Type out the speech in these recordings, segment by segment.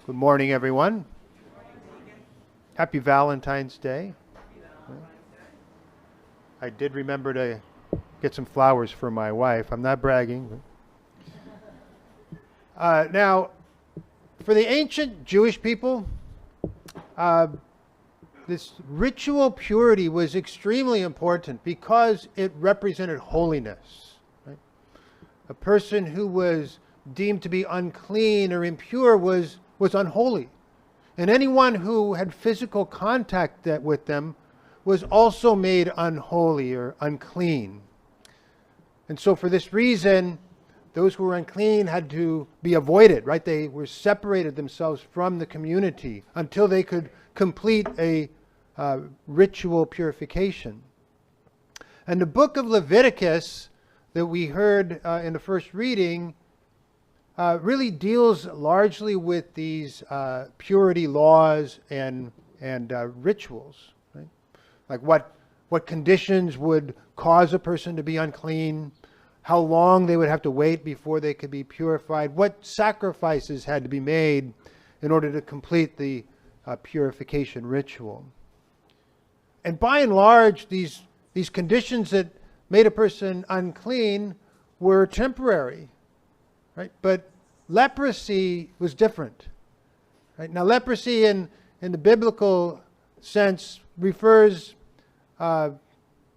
Good morning, everyone. Happy Valentine's Day. I did remember to get some flowers for my wife. I'm not bragging. Now, for the ancient Jewish people, this ritual purity was extremely important because it represented holiness. Right? A person who was deemed to be unclean or impure was unholy. And anyone who had physical contact with them was also made unholy or unclean. And so for this reason, those who were unclean had to be avoided, right? They were separated themselves from the community until they could complete a ritual purification. And the book of Leviticus that we heard in the first reading really deals largely with these purity laws and rituals, right? Like what conditions would cause a person to be unclean, how long they would have to wait before they could be purified, what sacrifices had to be made in order to complete the purification ritual. And by and large, these conditions that made a person unclean were temporary. Right? But leprosy was different. Right? Now, leprosy in the biblical sense refers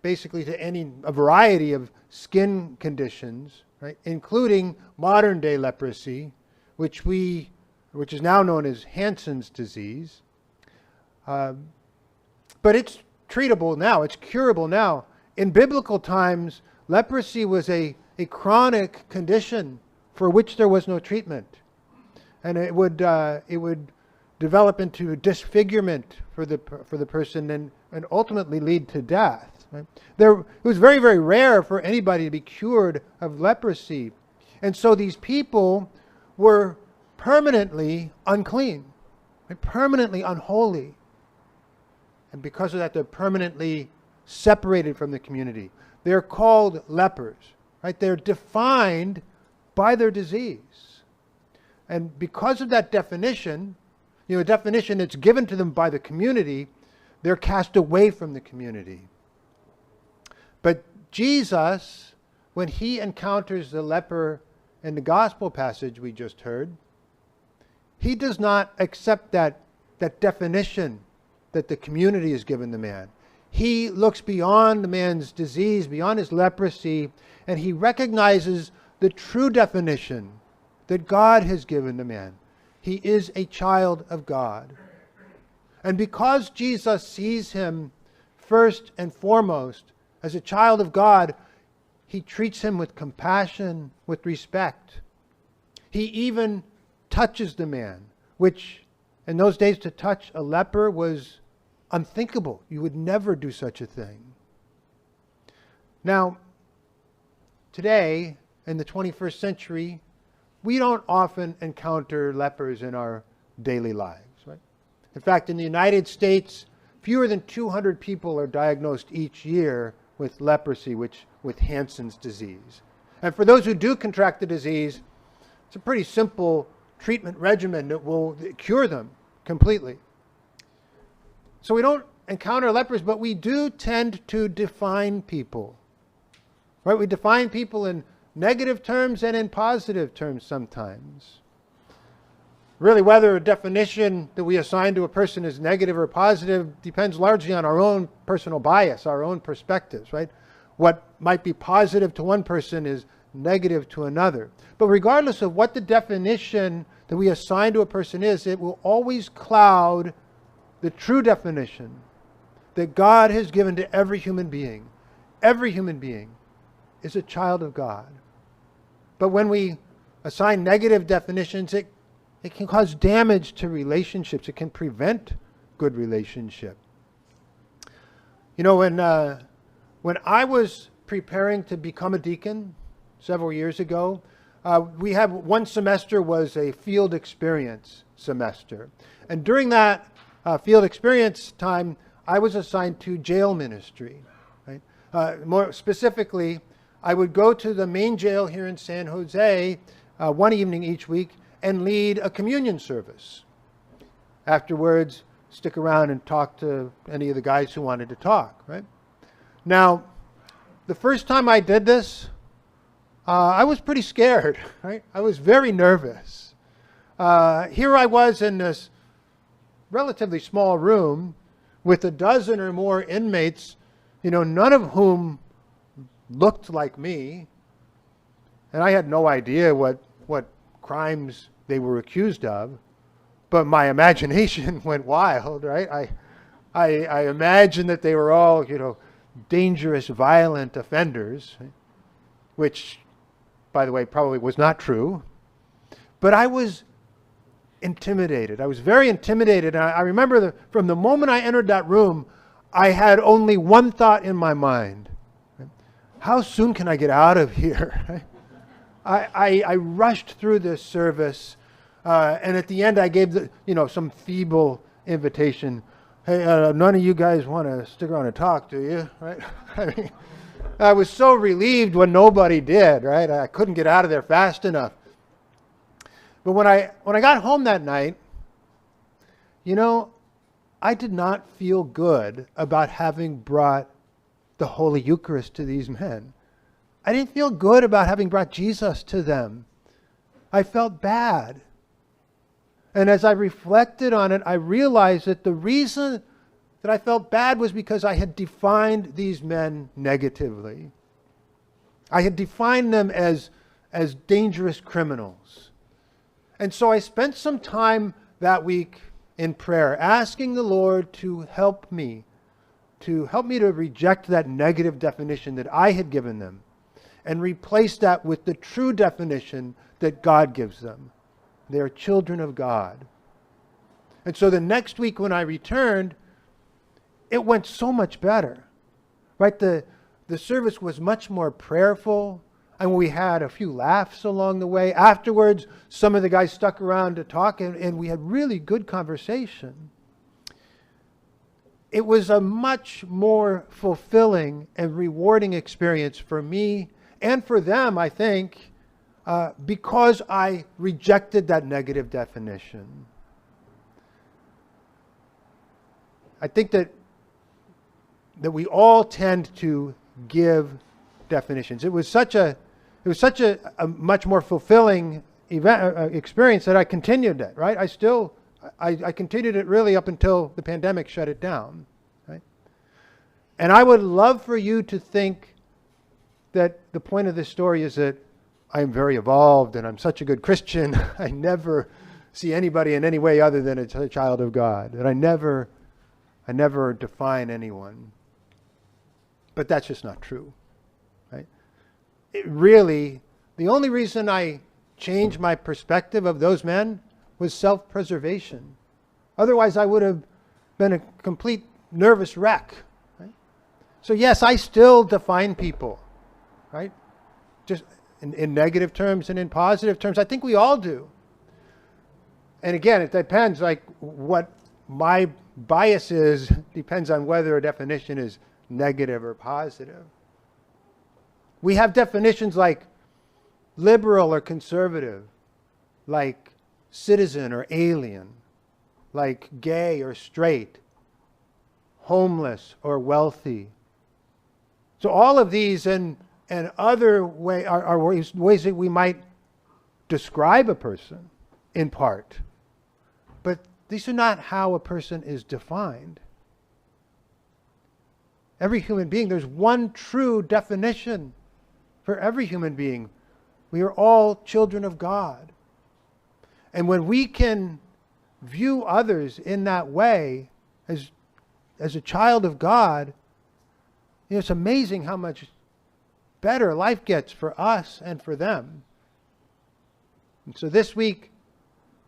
basically to a variety of skin conditions, right? Including modern day leprosy, which is now known as Hansen's disease. But it's treatable now. It's curable now. In biblical times, leprosy was a chronic condition for which there was no treatment. And it would develop into disfigurement for the person and ultimately lead to death. Right? It was very, very rare for anybody to be cured of leprosy. And so these people were permanently unclean, right? Permanently unholy. And because of that, they're permanently separated from the community. They're called lepers. Right? They're defined by their disease. And because of that definition, a definition that's given to them by the community, they're cast away from the community. But Jesus, when he encounters the leper in the gospel passage we just heard, he does not accept that definition that the community has given the man. He looks beyond the man's disease, beyond his leprosy, and he recognizes the true definition that God has given the man. He is a child of God. And because Jesus sees him first and foremost as a child of God, he treats him with compassion, with respect. He even touches the man, which in those days to touch a leper was unthinkable. You would never do such a thing. Now, today, in the 21st century, we don't often encounter lepers in our daily lives. Right? In fact, in the United States, fewer than 200 people are diagnosed each year with leprosy, with Hansen's disease. And for those who do contract the disease, it's a pretty simple treatment regimen that will cure them completely. So we don't encounter lepers, but we do tend to define people. Right? We define people in negative terms and in positive terms sometimes. Really, whether a definition that we assign to a person is negative or positive depends largely on our own personal bias, our own perspectives, right? What might be positive to one person is negative to another. But regardless of what the definition that we assign to a person is, it will always cloud the true definition that God has given to every human being. Every human being is a child of God. But when we assign negative definitions, it can cause damage to relationships. It can prevent good relationship. When I was preparing to become a deacon several years ago, we had one semester was a field experience semester. And during that field experience time, I was assigned to jail ministry. Right? More specifically, I would go to the main jail here in San Jose one evening each week and lead a communion service. Afterwards, stick around and talk to any of the guys who wanted to talk, right? Now, the first time I did this, I was pretty scared, right? I was very nervous. Here I was in this relatively small room with a dozen or more inmates, none of whom looked like me. And I had no idea what crimes they were accused of. But my imagination went wild, right? I imagined that they were all, dangerous, violent offenders, which, by the way, probably was not true. But I was intimidated. I was very intimidated. And I remember from the moment I entered that room, I had only one thought in my mind. How soon can I get out of here? I rushed through this service, and at the end I gave some feeble invitation. Hey, none of you guys want to stick around and talk, do you? Right? I was so relieved when nobody did. Right? I couldn't get out of there fast enough. But when I got home that night, I did not feel good about having brought the Holy Eucharist to these men. I didn't feel good about having brought Jesus to them. I felt bad. And as I reflected on it, I realized that the reason that I felt bad was because I had defined these men negatively. I had defined them as dangerous criminals. And so I spent some time that week in prayer, asking the Lord to help me to reject that negative definition that I had given them and replace that with the true definition that God gives them. They are children of God. And so the next week when I returned, it went so much better. Right? The service was much more prayerful, and we had a few laughs along the way. Afterwards, some of the guys stuck around to talk, and we had really good conversation. It was a much more fulfilling and rewarding experience for me and for them, I think, because I rejected that negative definition. I think that we all tend to give definitions. It was such a much more fulfilling experience that I continued it. Right? I continued it really up until the pandemic shut it down. Right? And I would love for you to think that the point of this story is that I am very evolved and I'm such a good Christian. I never see anybody in any way other than a child of God. That I never define anyone. But that's just not true. Right? The only reason I changed my perspective of those men was self-preservation. Otherwise, I would have been a complete nervous wreck. Right? So yes, I still define people. Right? Just in negative terms and in positive terms. I think we all do. And again, it depends, what my bias is, depends on whether a definition is negative or positive. We have definitions like liberal or conservative, like citizen or alien, like gay or straight, homeless or wealthy. So all of these and other are ways that we might describe a person in part. But these are not how a person is defined. Every human being, there's one true definition for every human being. We are all children of God. And when we can view others in that way, as a child of God, it's amazing how much better life gets for us and for them. And so this week,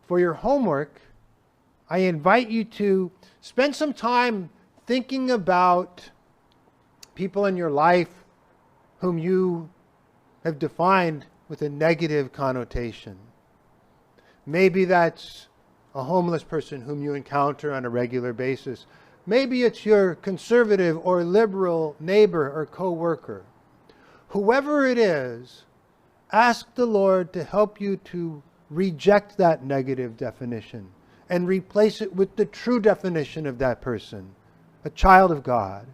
for your homework, I invite you to spend some time thinking about people in your life whom you have defined with a negative connotation. Maybe that's a homeless person whom you encounter on a regular basis. Maybe it's your conservative or liberal neighbor or co-worker. Whoever it is, ask the Lord to help you to reject that negative definition and replace it with the true definition of that person, a child of God.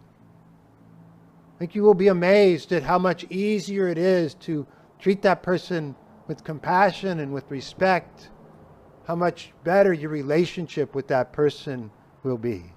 I think you will be amazed at how much easier it is to treat that person with compassion and with respect, how much better your relationship with that person will be.